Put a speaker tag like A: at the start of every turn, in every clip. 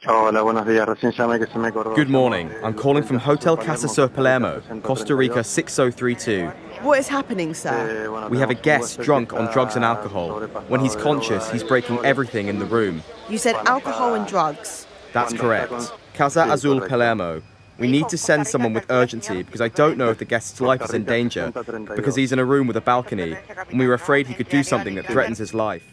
A: Hola, buenos días. Recién llamé que se me acordó.
B: Good morning. I'm calling from Hotel Casa Sur Palermo, Costa Rica 6032.
C: What is happening, sir?
B: We have a guest drunk on drugs and alcohol. When he's conscious, he's breaking everything in the room.
C: You said alcohol and drugs.
B: That's correct. Casa Azul Palermo. We need to send someone with urgency because I don't know if the guest's life is in danger, because he's in a room with a balcony, and we were afraid he could do something that threatens his life.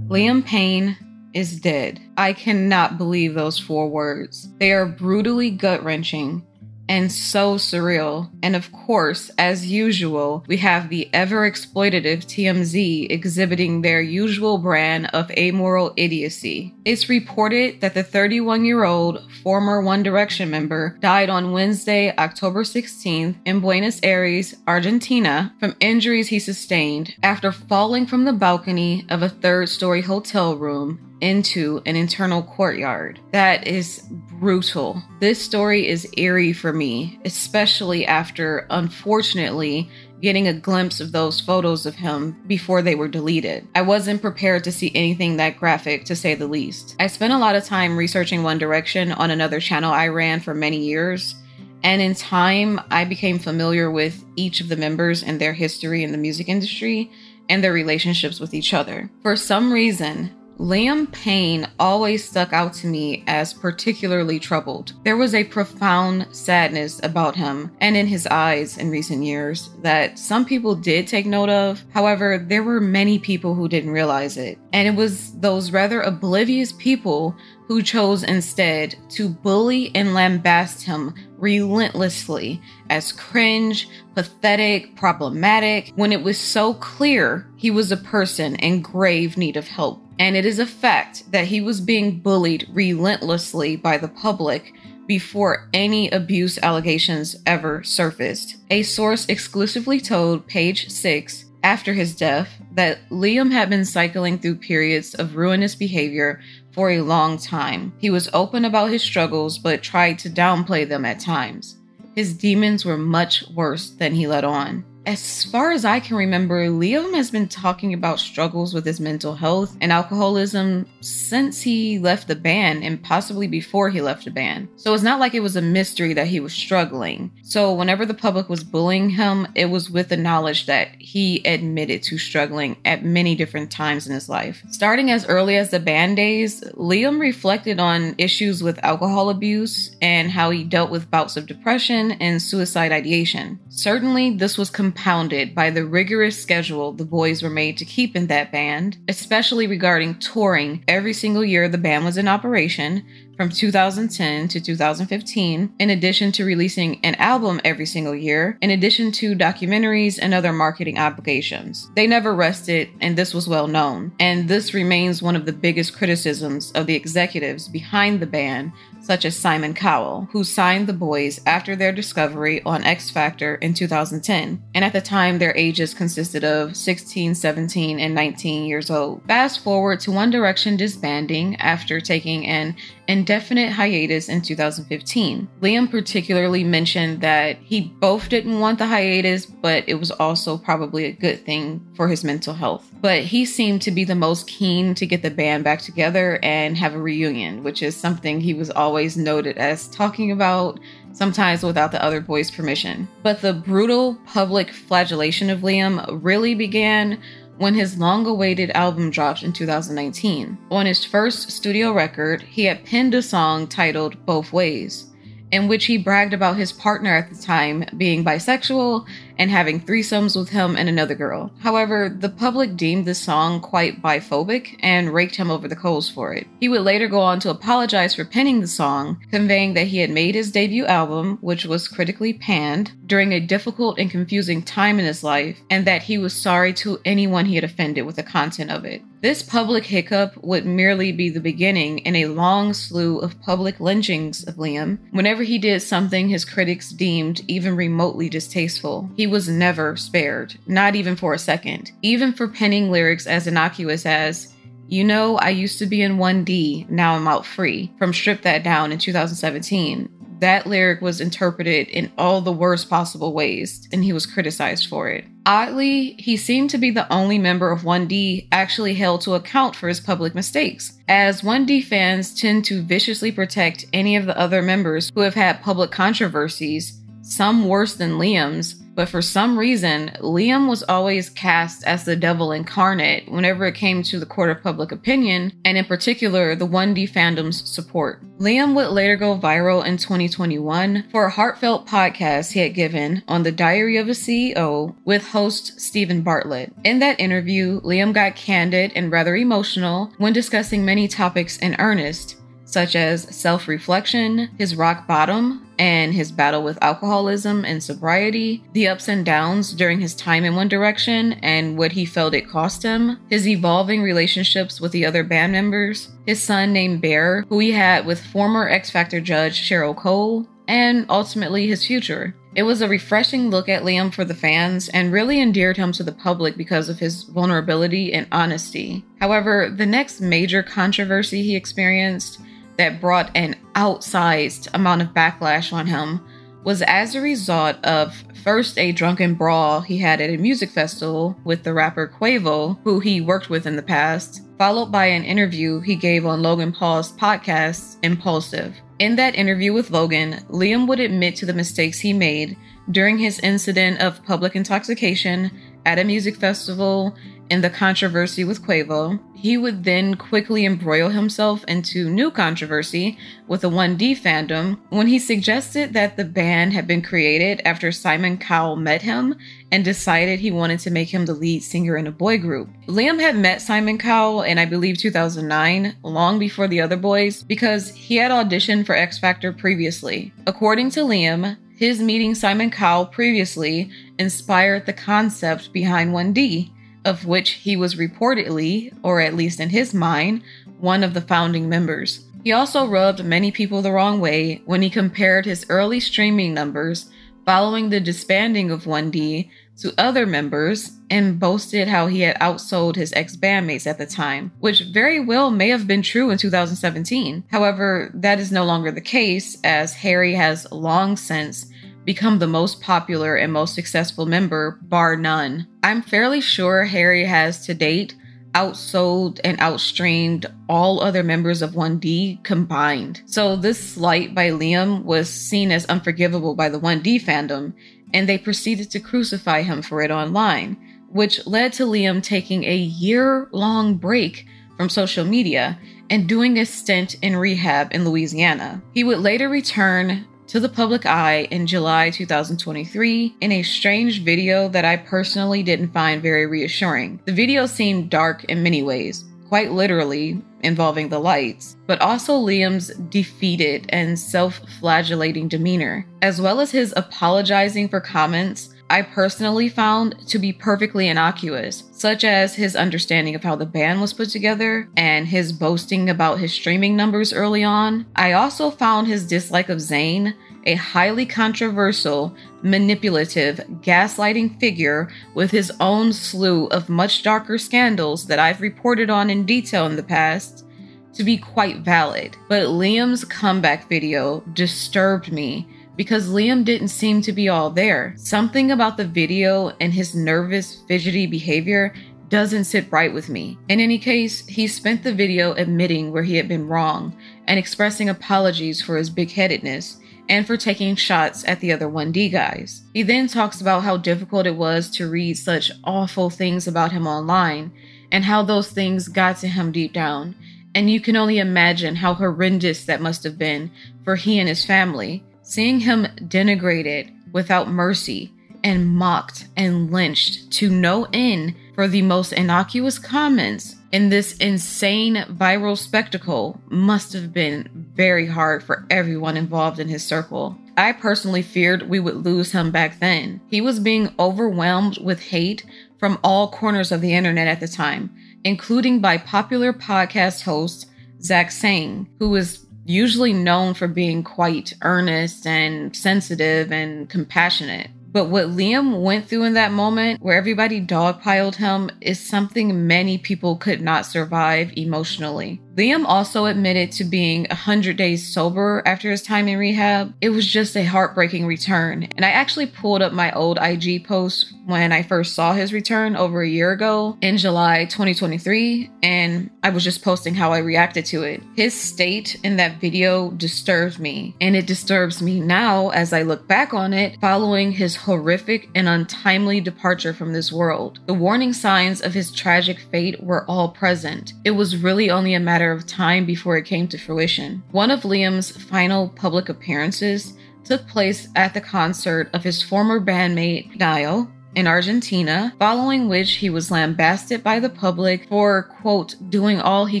D: Liam Payne is dead. I cannot believe those 4 words. They are brutally gut-wrenching and so surreal. And of course, as usual, we have the ever-exploitative TMZ exhibiting their usual brand of amoral idiocy. It's reported that the 31-year-old former One Direction member died on Wednesday, October 16th in Buenos Aires, Argentina, from injuries he sustained after falling from the balcony of a 3rd-story hotel room into an internal courtyard. That is brutal. This story is eerie for me, especially after, unfortunately, getting a glimpse of those photos of him before they were deleted. I wasn't prepared to see anything that graphic, to say the least. I spent a lot of time researching One Direction on another channel I ran for many years, and in time, I became familiar with each of the members and their history in the music industry and their relationships with each other. For some reason, Liam Payne always stuck out to me as particularly troubled. There was a profound sadness about him and in his eyes in recent years that some people did take note of. However, there were many people who didn't realize it. And it was those rather oblivious people who chose instead to bully and lambast him relentlessly as cringe, pathetic, problematic, when it was so clear he was a person in grave need of help. And it is a fact that he was being bullied relentlessly by the public before any abuse allegations ever surfaced. A source exclusively told Page 6 after his death that Liam had been cycling through periods of ruinous behavior for a long time. He was open about his struggles, but tried to downplay them at times. His demons were much worse than he let on. As far as I can remember, Liam has been talking about struggles with his mental health and alcoholism since he left the band and possibly before he left the band. So it's not like it was a mystery that he was struggling. So whenever the public was bullying him, it was with the knowledge that he admitted to struggling at many different times in his life. Starting as early as the band days, Liam reflected on issues with alcohol abuse and how he dealt with bouts of depression and suicide ideation. Certainly, this was compounded by the rigorous schedule the boys were made to keep in that band, especially regarding touring every single year the band was in operation, from 2010 to 2015, in addition to releasing an album every single year, in addition to documentaries and other marketing obligations. They never rested, and this was well known. And this remains one of the biggest criticisms of the executives behind the band, such as Simon Cowell, who signed the boys after their discovery on X Factor in 2010. And at the time, their ages consisted of 16, 17, and 19 years old. Fast forward to One Direction disbanding after taking an indefinite hiatus in 2015. Liam particularly mentioned that he both didn't want the hiatus, but it was also probably a good thing for his mental health. But he seemed to be the most keen to get the band back together and have a reunion, which is something he was always noted as talking about, sometimes without the other boys' permission. But the brutal public flagellation of Liam really began when his long-awaited album dropped in 2019. On his first studio record, he had penned a song titled Both Ways, in which he bragged about his partner at the time being bisexual and having threesomes with him and another girl. However, the public deemed this song quite biphobic and raked him over the coals for it. He would later go on to apologize for penning the song, conveying that he had made his debut album, which was critically panned, during a difficult and confusing time in his life, and that he was sorry to anyone he had offended with the content of it. This public hiccup would merely be the beginning in a long slew of public lynchings of Liam. Whenever he did something his critics deemed even remotely distasteful, he was never spared, not even for a second, even for penning lyrics as innocuous as, "You know, I used to be in 1D, now I'm out free," from Strip That Down in 2017. That lyric was interpreted in all the worst possible ways, and he was criticized for it. Oddly, he seemed to be the only member of 1D actually held to account for his public mistakes, as 1D fans tend to viciously protect any of the other members who have had public controversies, some worse than Liam's, but for some reason, Liam was always cast as the devil incarnate whenever it came to the court of public opinion, and in particular, the 1D fandom's support. Liam would later go viral in 2021 for a heartfelt podcast he had given on The Diary of a CEO with host Stephen Bartlett. In that interview, Liam got candid and rather emotional when discussing many topics in earnest, such as self-reflection, his rock bottom, and his battle with alcoholism and sobriety, the ups and downs during his time in One Direction and what he felt it cost him, his evolving relationships with the other band members, his son named Bear, who he had with former X Factor judge Cheryl Cole, and ultimately his future. It was a refreshing look at Liam for the fans and really endeared him to the public because of his vulnerability and honesty. However, the next major controversy he experienced that brought an outsized amount of backlash on him was as a result of first a drunken brawl he had at a music festival with the rapper Quavo, who he worked with in the past, followed by an interview he gave on Logan Paul's podcast, Impulsive. In that interview with Logan, Liam would admit to the mistakes he made during his incident of public intoxication at a music festival in the controversy with Quavo. He would then quickly embroil himself into new controversy with the 1D fandom when he suggested that the band had been created after Simon Cowell met him and decided he wanted to make him the lead singer in a boy group. Liam had met Simon Cowell in, I believe, 2009, long before the other boys, because he had auditioned for X Factor previously. According to Liam, his meeting Simon Cowell previously inspired the concept behind 1D, of which he was reportedly, or at least in his mind, one of the founding members. He also rubbed many people the wrong way when he compared his early streaming numbers following the disbanding of 1D to other members and boasted how he had outsold his ex-bandmates at the time, which very well may have been true in 2017. However, that is no longer the case, as Harry has long since become the most popular and most successful member, bar none. I'm fairly sure Harry has to date outsold and outstreamed all other members of 1D combined. So this slight by Liam was seen as unforgivable by the 1D fandom, and they proceeded to crucify him for it online, which led to Liam taking a year-long break from social media and doing a stint in rehab in Louisiana. He would later return to the public eye in July 2023 in a strange video that I personally didn't find very reassuring. The video seemed dark in many ways, quite literally involving the lights, but also Liam's defeated and self-flagellating demeanor, as well as his apologizing for comments I personally found to be perfectly innocuous, such as his understanding of how the band was put together and his boasting about his streaming numbers early on. I also found his dislike of Zayn a highly controversial, manipulative, gaslighting figure with his own slew of much darker scandals that I've reported on in detail in the past to be quite valid. But Liam's comeback video disturbed me because Liam didn't seem to be all there. Something about the video and his nervous, fidgety behavior doesn't sit right with me. In any case, he spent the video admitting where he had been wrong and expressing apologies for his big-headedness and for taking shots at the other 1D guys. He then talks about how difficult it was to read such awful things about him online and how those things got to him deep down. And you can only imagine how horrendous that must have been for he and his family. Seeing him denigrated without mercy and mocked and lynched to no end for the most innocuous comments in this insane viral spectacle must have been very hard for everyone involved in his circle. I personally feared we would lose him back then. He was being overwhelmed with hate from all corners of the internet at the time, including by popular podcast host zayn, who was usually known for being quite earnest and sensitive and compassionate. But what Liam went through in that moment, where everybody dogpiled him, is something many people could not survive emotionally. Liam also admitted to being 100 days sober after his time in rehab. It was just a heartbreaking return. And I actually pulled up my old IG post when I first saw his return over a year ago in July 2023, and I was just posting how I reacted to it. His state in that video disturbs me, and it disturbs me now as I look back on it following his horrific and untimely departure from this world. The warning signs of his tragic fate were all present. It was really only a matter of time before it came to fruition. One of Liam's final public appearances took place at the concert of his former bandmate Niall in Argentina, following which he was lambasted by the public for, quote, doing all he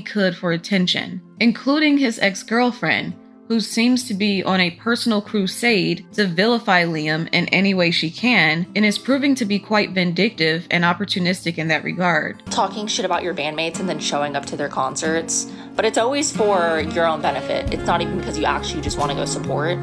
D: could for attention, including his ex-girlfriend, who seems to be on a personal crusade to vilify Liam in any way she can, and is proving to be quite vindictive and opportunistic in that regard.
E: Talking shit about your bandmates and then showing up to their concerts, but it's always for your own benefit. It's not even because you actually just want to go support.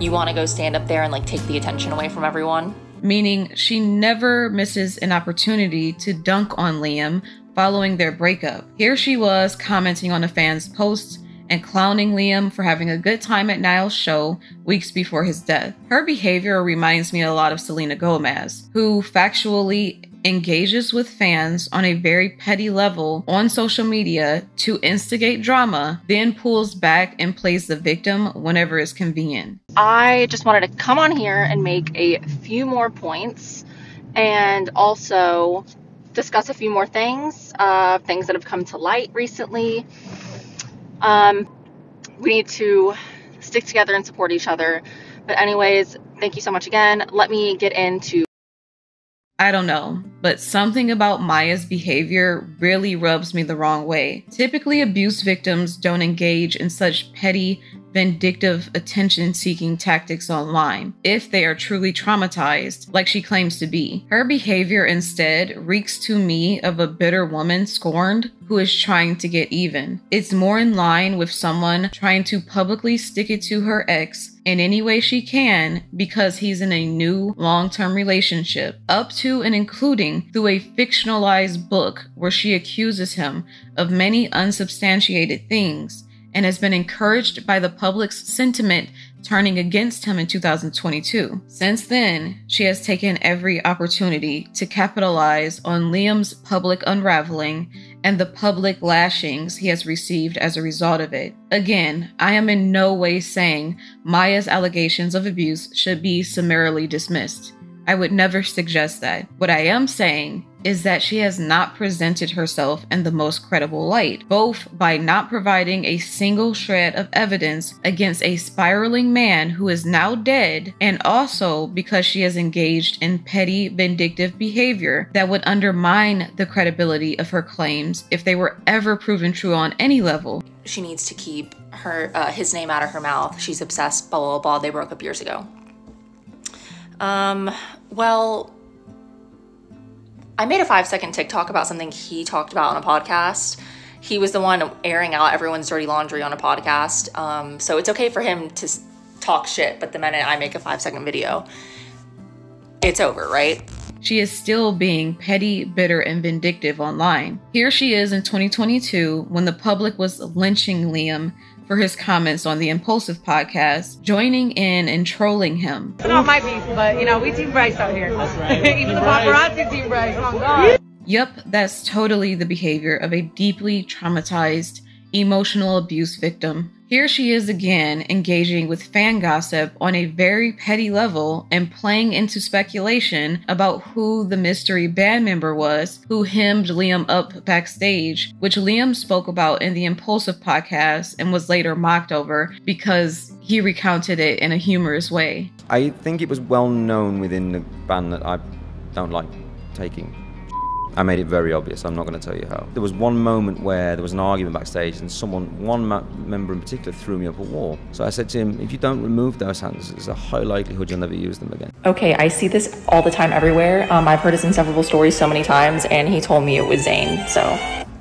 E: You want to go stand up there and like take the attention away from everyone.
D: Meaning she never misses an opportunity to dunk on Liam following their breakup. Here she was commenting on a fan's post and clowning Liam for having a good time at Niall's show weeks before his death. Her behavior reminds me a lot of Selena Gomez, who factually engages with fans on a very petty level on social media to instigate drama, then pulls back and plays the victim whenever it's convenient.
E: I just wanted to come on here and make a few more points and also discuss a few more things, things that have come to light recently. We need to stick together and support each other. But anyways, thank you so much again. Let me get into...
D: I don't know, but something about Maya's behavior really rubs me the wrong way. Typically, abuse victims don't engage in such petty, vindictive, attention-seeking tactics online if they are truly traumatized, like she claims to be. Her behavior instead reeks to me of a bitter woman scorned who is trying to get even. It's more in line with someone trying to publicly stick it to her ex in any way she can because he's in a new long-term relationship, up to and including through a fictionalized book where she accuses him of many unsubstantiated things, and has been encouraged by the public's sentiment turning against him in 2022. Since then, she has taken every opportunity to capitalize on Liam's public unraveling and the public lashings he has received as a result of it. Again, I am in no way saying Maya's allegations of abuse should be summarily dismissed. I would never suggest that. What I am saying is that she has not presented herself in the most credible light, both by not providing a single shred of evidence against a spiraling man who is now dead, and also because she has engaged in petty, vindictive behavior that would undermine the credibility of her claims if they were ever proven true on any level.
E: She needs to keep his name out of her mouth. She's obsessed, blah, blah, blah. They broke up years ago. Well, I made a 5-second TikTok about something he talked about on a podcast. He was the one airing out everyone's dirty laundry on a podcast. So it's okay for him to talk shit, but the minute I make a 5-second video, it's over, right?
D: She is still being petty, bitter, and vindictive online. Here she is in 2022 when the public was lynching Liam for his comments on the Impulsive podcast, joining in and trolling him.
F: It's not my beef, but you know, we Team Bryce out here. Even the paparazzi Team Bryce. Oh God.
D: Yep, that's totally the behavior of a deeply traumatized, emotional abuse victim. Here she is again, engaging with fan gossip on a very petty level and playing into speculation about who the mystery band member was who hemmed Liam up backstage, which Liam spoke about in the Impulsive podcast and was later mocked over because he recounted it in a humorous way.
B: I think it was well known within the band that I don't like taking. I made it very obvious, I'm not going to tell you how. There was one moment where there was an argument backstage and one member in particular threw me up a wall. So I said to him, if you don't remove those hands, there's a high likelihood you'll never use them again.
E: Okay, I see this all the time everywhere. I've heard his insufferable stories so many times, and he told me it was Zayn, so...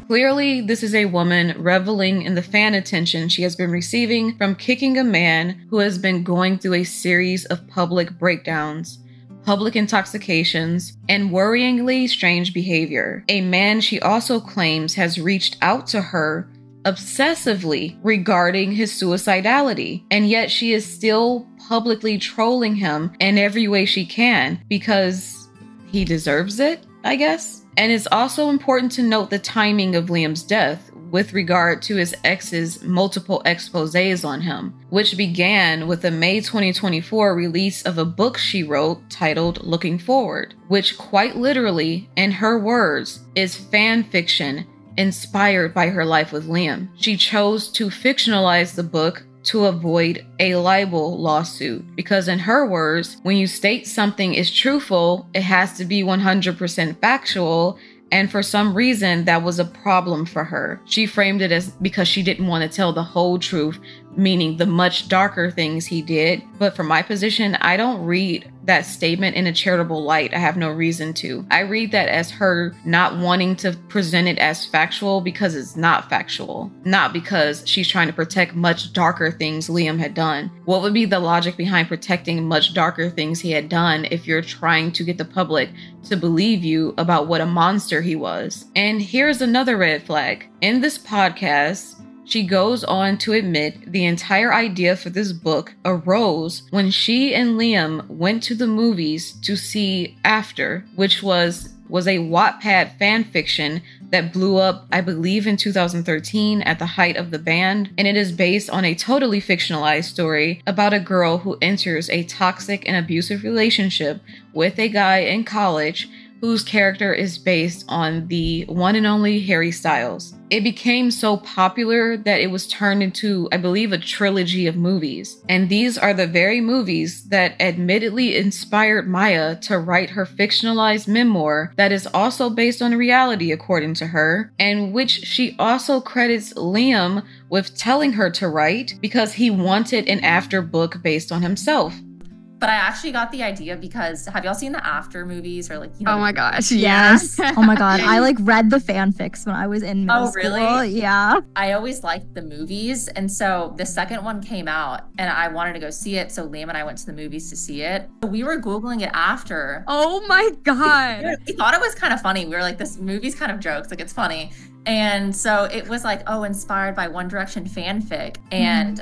D: Clearly, this is a woman reveling in the fan attention she has been receiving from kicking a man who has been going through a series of public breakdowns. public intoxications, and worryingly strange behavior. A man she also claims has reached out to her obsessively regarding his suicidality, and yet she is still publicly trolling him in every way she can because he deserves it, I guess. And it's also important to note the timing of Liam's death with regard to his ex's multiple exposés on him, which began with the May 2024 release of a book she wrote titled Looking Forward, which quite literally, in her words, is fan fiction inspired by her life with Liam. She chose to fictionalize the book to avoid a libel lawsuit because, in her words, when you state something is truthful, it has to be 100% factual, and for some reason that was a problem for her. She framed it as because she didn't want to tell the whole truth, meaning the much darker things he did. But from my position, I don't read that statement in a charitable light. I have no reason to. I read that as her not wanting to present it as factual because it's not factual, not because she's trying to protect much darker things Liam had done. What would be the logic behind protecting much darker things he had done if you're trying to get the public to believe you about what a monster he was? And here's another red flag. In this podcast, she goes on to admit the entire idea for this book arose when she and Liam went to the movies to see After, which was a Wattpad fan fiction that blew up, I believe, in 2013 at the height of the band, and it is based on a totally fictionalized story about a girl who enters a toxic and abusive relationship with a guy in college whose character is based on the one and only Harry Styles. It became so popular that it was turned into, I believe, a trilogy of movies. And these are the very movies that admittedly inspired Maya to write her fictionalized memoir that is also based on reality, according to her, and which she also credits Liam with telling her to write because he wanted an After book based on himself.
E: But I actually got the idea because have y'all seen the After movies or like, you know?
G: Oh my gosh,
H: yes. Oh my god, I like read the fanfics when I was in middle school.
E: Oh really?
H: Yeah.
E: I always liked the movies, and so the second one came out and I wanted to go see it, so Liam and I went to the movies to see it. We were Googling it after.
G: Oh my god.
E: We thought it was kind of funny. We were like, this movie's kind of jokes, like it's funny. And so it was like, oh, inspired by One Direction fanfic. And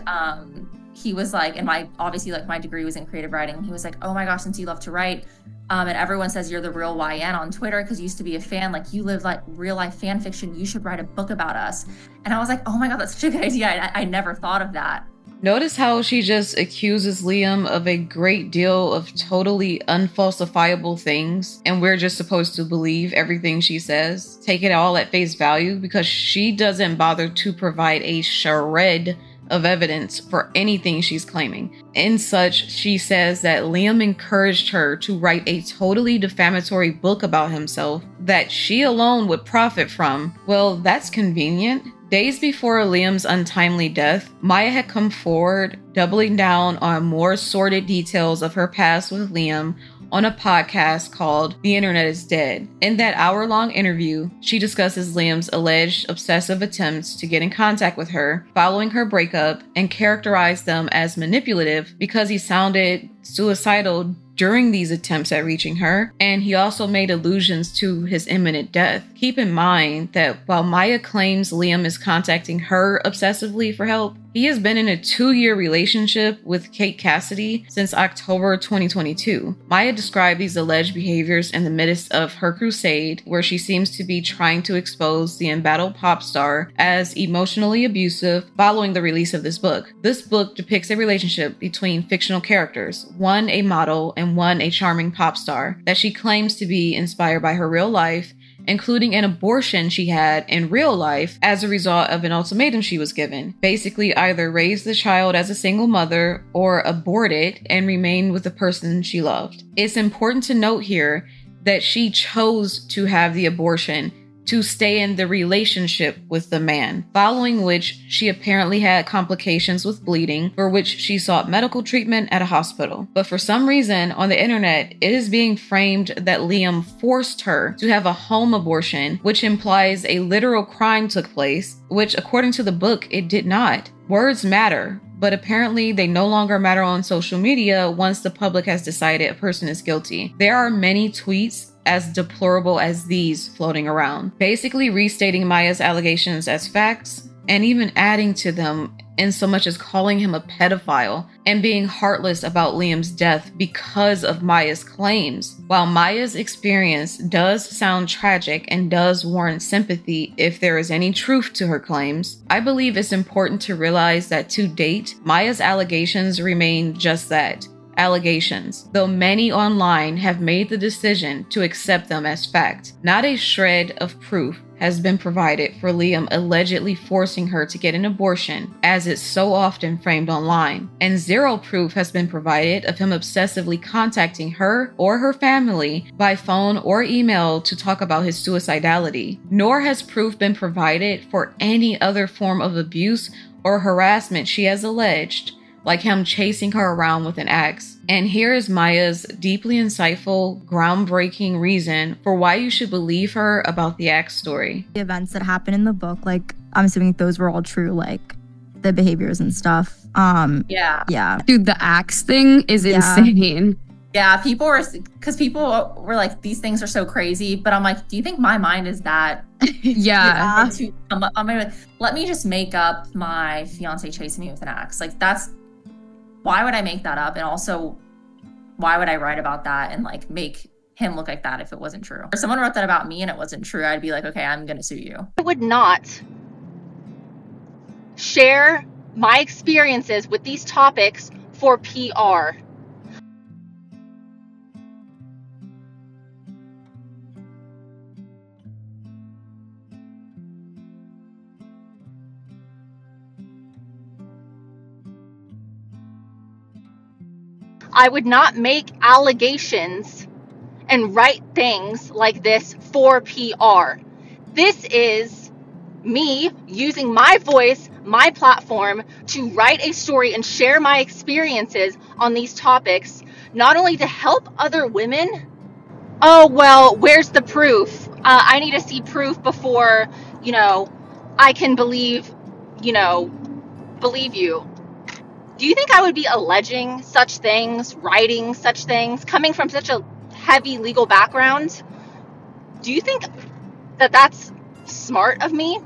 E: he was like, and my degree was in creative writing. He was like, oh my gosh, since you love to write, and everyone says you're the real YN on Twitter because you used to be a fan, like you live like real life fan fiction, you should write a book about us. And I was like, oh my god, that's such a good idea. I never thought of that.
D: Notice how she just accuses Liam of a great deal of totally unfalsifiable things, and we're just supposed to believe everything she says, take it all at face value, because she doesn't bother to provide a shred of evidence for anything she's claiming. In such, she says that Liam encouraged her to write a totally defamatory book about himself that she alone would profit from. Well, that's convenient. Days before Liam's untimely death, Maya had come forward, doubling down on more sordid details of her past with Liam on a podcast called The Internet is Dead. In that hour-long interview, she discusses Liam's alleged obsessive attempts to get in contact with her following her breakup and characterized them as manipulative because he sounded suicidal during these attempts at reaching her, and he also made allusions to his imminent death. Keep in mind that while Maya claims Liam is contacting her obsessively for help, he has been in a 2-year relationship with Kate Cassidy since October 2022. Maya described these alleged behaviors in the midst of her crusade, where she seems to be trying to expose the embattled pop star as emotionally abusive following the release of this book. This book depicts a relationship between fictional characters, one a model and one a charming pop star, that she claims to be inspired by her real life, including an abortion she had in real life as a result of an ultimatum she was given. Basically, either raise the child as a single mother or abort it and remain with the person she loved. It's important to note here that she chose to have the abortion to stay in the relationship with the man, following which she apparently had complications with bleeding, for which she sought medical treatment at a hospital. But for some reason on the internet, it is being framed that Liam forced her to have a home abortion, which implies a literal crime took place, which according to the book, it did not. Words matter. but apparently they no longer matter on social media once the public has decided a person is guilty. There are many tweets as deplorable as these floating around, basically restating Maya's allegations as facts and even adding to them in so much as calling him a pedophile and being heartless about Liam's death because of Maya's claims. While Maya's experience does sound tragic and does warrant sympathy if there is any truth to her claims, I believe it's important to realize that to date, Maya's allegations remain just that, allegations, though many online have made the decision to accept them as fact. Not a shred of proof has been provided for Liam allegedly forcing her to get an abortion, as it's so often framed online, and zero proof has been provided of him obsessively contacting her or her family by phone or email to talk about his suicidality, nor has proof been provided for any other form of abuse or harassment she has alleged, like him chasing her around with an axe. And here is Maya's deeply insightful, groundbreaking reason for why you should believe her about the axe story.
H: The events that happened in the book, like, I'm assuming those were all true, like the behaviors and stuff. Yeah.
G: Dude, the axe thing is insane.
I: Yeah, people were like, these things are so crazy, but I'm like, do you think my mind is that?
G: Yeah.
I: Let me just make up my fiance chasing me with an axe. Like, why would I make that up? And also, why would I write about that and like make him look like that if it wasn't true? If someone wrote that about me and it wasn't true, I'd be like, okay, I'm gonna sue you.
E: I would not share my experiences with these topics for PR. I would not make allegations and write things like this for PR. This is me using my voice, my platform, to write a story and share my experiences on these topics, not only to help other women. Oh, well, where's the proof? I need to see proof before, I can believe you. Do you think I would be alleging such things, writing such things, coming from such a heavy legal background? Do you think that that's smart of me?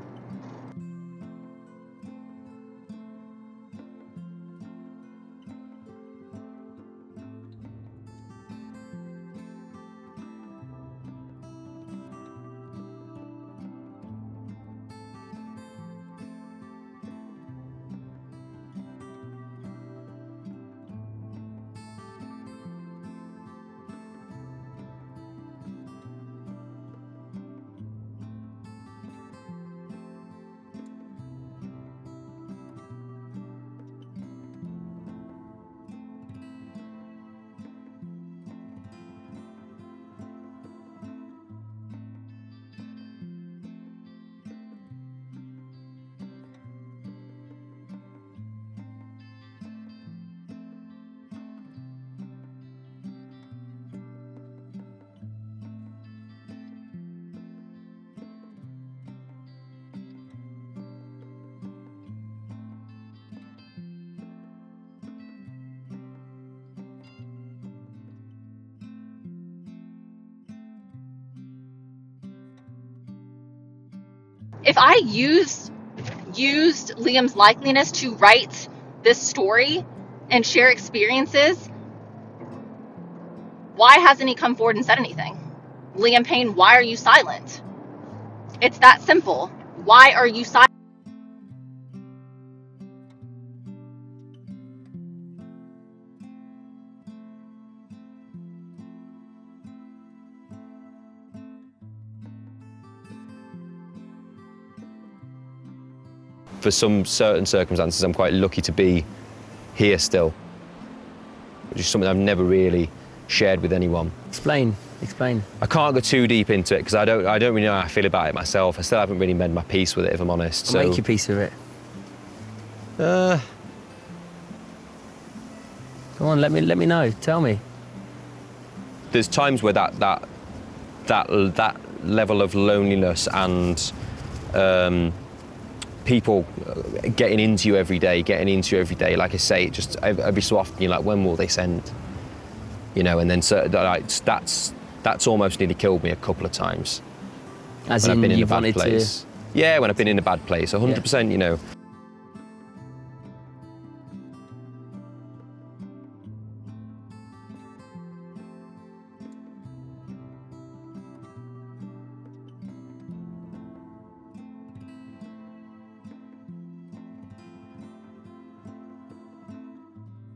E: If I used Liam's likeliness to write this story and share experiences, why hasn't he come forward and said anything? Liam Payne, why are you silent? It's that simple. Why are you silent?
J: For some certain circumstances, I'm quite lucky to be here still, which is something I've never really shared with anyone.
K: Explain.
J: I can't go too deep into it because I don't really know how I feel about it myself. I still haven't really made my peace with it, if I'm honest.
K: Make your peace with it. Come on, let me know. Tell me.
J: There's times where that level of loneliness and people getting into you every day. Like I say, just every so often you're like, when will they send? You know, and then that's almost nearly killed me a couple of times.
K: As
J: when
K: in
J: I've been in a
K: you've
J: bad
K: wanted
J: place.
K: to...
J: Yeah, when I've been in a bad place, 100%, you know.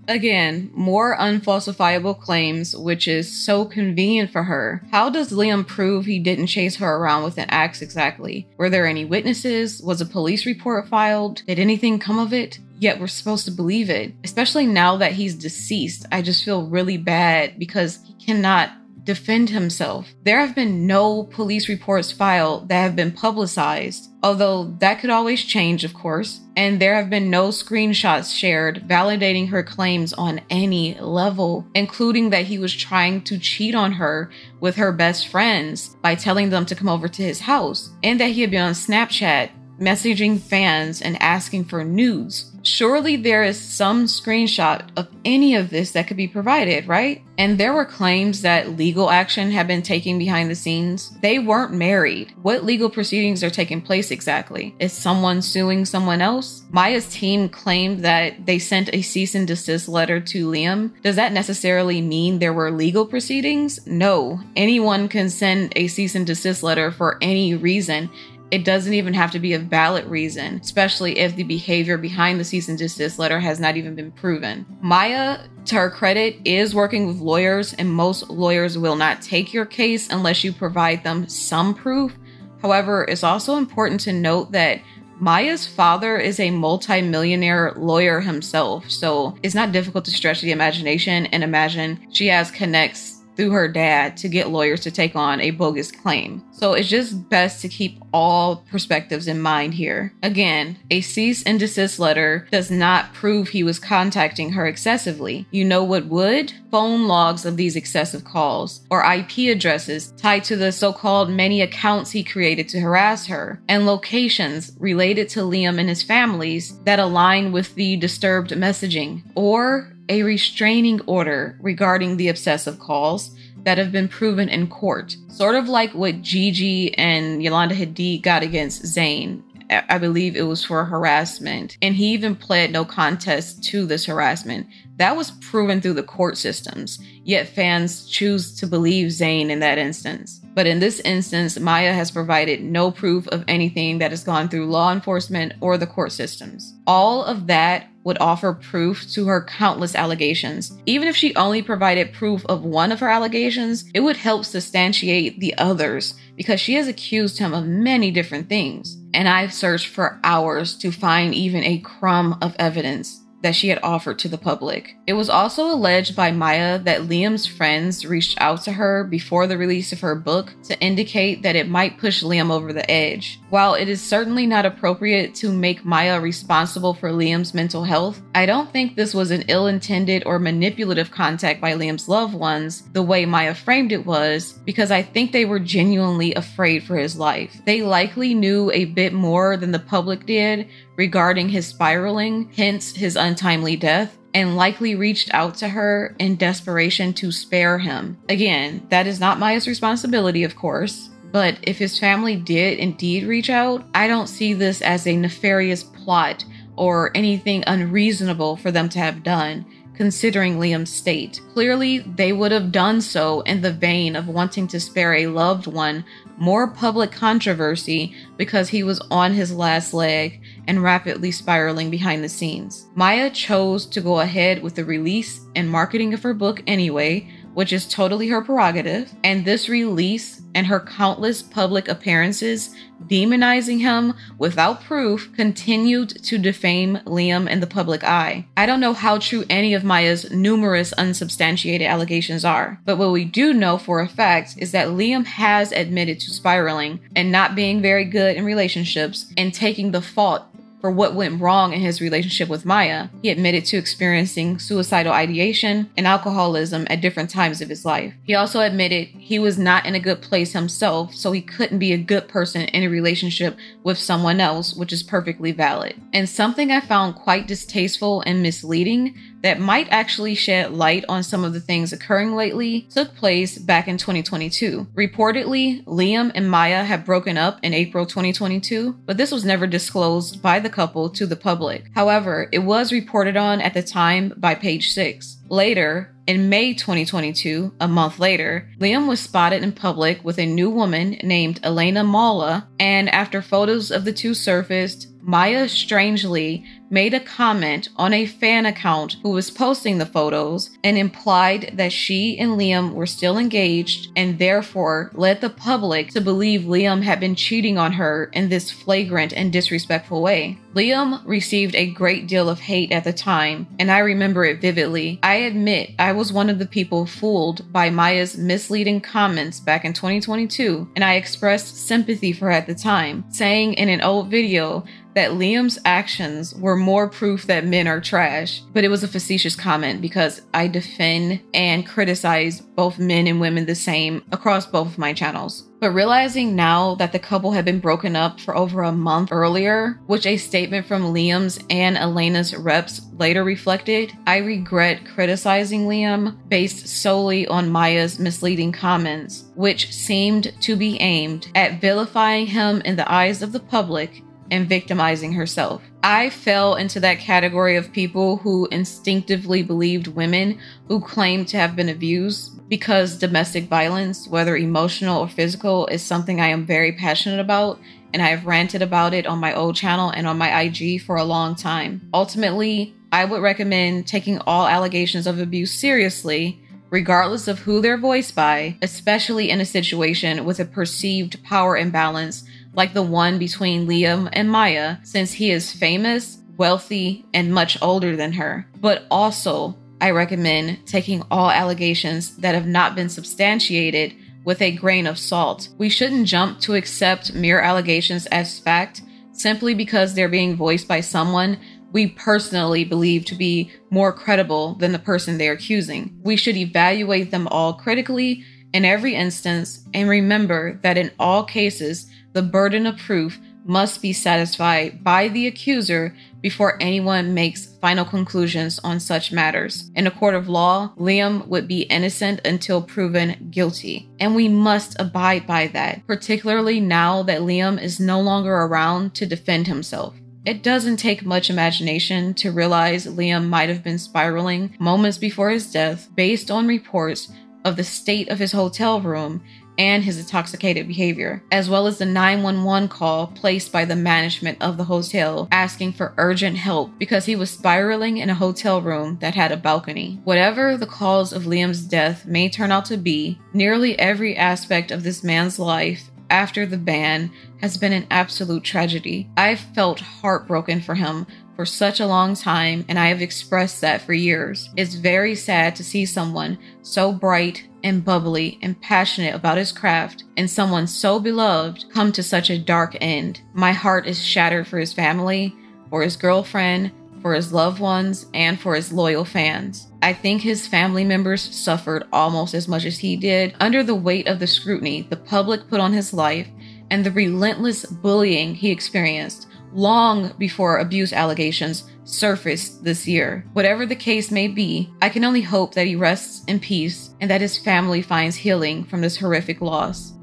D: Again, more unfalsifiable claims, which is so convenient for her. How does Liam prove he didn't chase her around with an axe exactly? Were there any witnesses? Was a police report filed? Did anything come of it? Yet we're supposed to believe it. Especially now that he's deceased, I just feel really bad because he cannot defend himself. There have been no police reports filed that have been publicized, although that could always change, of course. And there have been no screenshots shared validating her claims on any level, including that he was trying to cheat on her with her best friends by telling them to come over to his house, and that he had been on Snapchat messaging fans and asking for nudes. Surely there is some screenshot of any of this that could be provided, right? And there were claims that legal action had been taken behind the scenes. They weren't married. What legal proceedings are taking place exactly? Is someone suing someone else? Maya's team claimed that they sent a cease and desist letter to Liam. Does that necessarily mean there were legal proceedings? No. Anyone can send a cease and desist letter for any reason. It doesn't even have to be a valid reason, especially if the behavior behind the cease and desist letter has not even been proven. Maya, to her credit, is working with lawyers, and most lawyers will not take your case unless you provide them some proof. However, it's also important to note that Maya's father is a multi-millionaire lawyer himself, so it's not difficult to stretch the imagination and imagine she has connects through her dad to get lawyers to take on a bogus claim. So it's just best to keep all perspectives in mind here. Again, a cease and desist letter does not prove he was contacting her excessively. You know what would? Phone logs of these excessive calls, or IP addresses tied to the so-called many accounts he created to harass her, and locations related to Liam and his families that align with the disturbed messaging, or a restraining order regarding the obsessive calls that have been proven in court. Sort of like what Gigi and Yolanda Hadid got against Zayn. I believe it was for harassment. And he even pled no contest to this harassment. That was proven through the court systems, yet fans choose to believe Zayn in that instance. But in this instance, Maya has provided no proof of anything that has gone through law enforcement or the court systems. All of that would offer proof to her countless allegations. Even if she only provided proof of one of her allegations, it would help substantiate the others because she has accused him of many different things. And I've searched for hours to find even a crumb of evidence that she had offered to the public. It was also alleged by Maya that Liam's friends reached out to her before the release of her book to indicate that it might push Liam over the edge. While it is certainly not appropriate to make Maya responsible for Liam's mental health, I don't think this was an ill-intended or manipulative contact by Liam's loved ones the way Maya framed it was, because I think they were genuinely afraid for his life. They likely knew a bit more than the public did regarding his spiraling, hence his untimely death, and likely reached out to her in desperation to spare him. Again, that is not Maya's responsibility, of course, but if his family did indeed reach out, I don't see this as a nefarious plot or anything unreasonable for them to have done, considering Liam's state. Clearly, they would have done so in the vein of wanting to spare a loved one more public controversy because he was on his last leg and rapidly spiraling behind the scenes. Maya chose to go ahead with the release and marketing of her book anyway, which is totally her prerogative, and this release and her countless public appearances demonizing him without proof continued to defame Liam in the public eye. I don't know how true any of Maya's numerous unsubstantiated allegations are, but what we do know for a fact is that Liam has admitted to spiraling and not being very good in relationships and taking the fault for what went wrong in his relationship with Maya. He admitted to experiencing suicidal ideation and alcoholism at different times of his life. He also admitted he was not in a good place himself, so he couldn't be a good person in a relationship with someone else, which is perfectly valid. And something I found quite distasteful and misleading that might actually shed light on some of the things occurring lately took place back in 2022. Reportedly, Liam and Maya had broken up in April 2022, but this was never disclosed by the couple to the public. However, it was reported on at the time by Page Six. Later, in May 2022, a month later, Liam was spotted in public with a new woman named Elena Mala, and after photos of the two surfaced, Maya strangely made a comment on a fan account who was posting the photos and implied that she and Liam were still engaged and therefore led the public to believe Liam had been cheating on her in this flagrant and disrespectful way. Liam received a great deal of hate at the time, and I remember it vividly. I admit I was one of the people fooled by Maya's misleading comments back in 2022, and I expressed sympathy for her at the time, saying in an old video that Liam's actions were more proof that men are trash. But it was a facetious comment because I defend and criticize both men and women the same across both of my channels. But realizing now that the couple had been broken up for over a month earlier, which a statement from Liam's and Elena's reps later reflected, I regret criticizing Liam based solely on Maya's misleading comments, which seemed to be aimed at vilifying him in the eyes of the public and victimizing herself. I fell into that category of people who instinctively believed women who claimed to have been abused, because domestic violence, whether emotional or physical, is something I am very passionate about, and I have ranted about it on my old channel and on my IG for a long time. Ultimately, I would recommend taking all allegations of abuse seriously, regardless of who they're voiced by, especially in a situation with a perceived power imbalance like the one between Liam and Maya, since he is famous, wealthy, and much older than her. But also, I recommend taking all allegations that have not been substantiated with a grain of salt. We shouldn't jump to accept mere allegations as fact simply because they're being voiced by someone we personally believe to be more credible than the person they're accusing. We should evaluate them all critically in every instance and remember that in all cases, the burden of proof must be satisfied by the accuser before anyone makes final conclusions on such matters. In a court of law, Liam would be innocent until proven guilty, and we must abide by that, particularly now that Liam is no longer around to defend himself. It doesn't take much imagination to realize Liam might have been spiraling moments before his death based on reports of the state of his hotel room and his intoxicated behavior, as well as the 911 call placed by the management of the hotel asking for urgent help because he was spiraling in a hotel room that had a balcony. Whatever the cause of Liam's death may turn out to be, nearly every aspect of this man's life after the ban has been an absolute tragedy. I've felt heartbroken for him for such a long time, and I have expressed that for years. It's very sad to see someone so bright and bubbly and passionate about his craft and someone so beloved come to such a dark end. My heart is shattered for his family, for his girlfriend, for his loved ones, and for his loyal fans. I think his family members suffered almost as much as he did under the weight of the scrutiny the public put on his life and the relentless bullying he experienced long before abuse allegations surfaced this year. Whatever the case may be, I can only hope that he rests in peace and that his family finds healing from this horrific loss.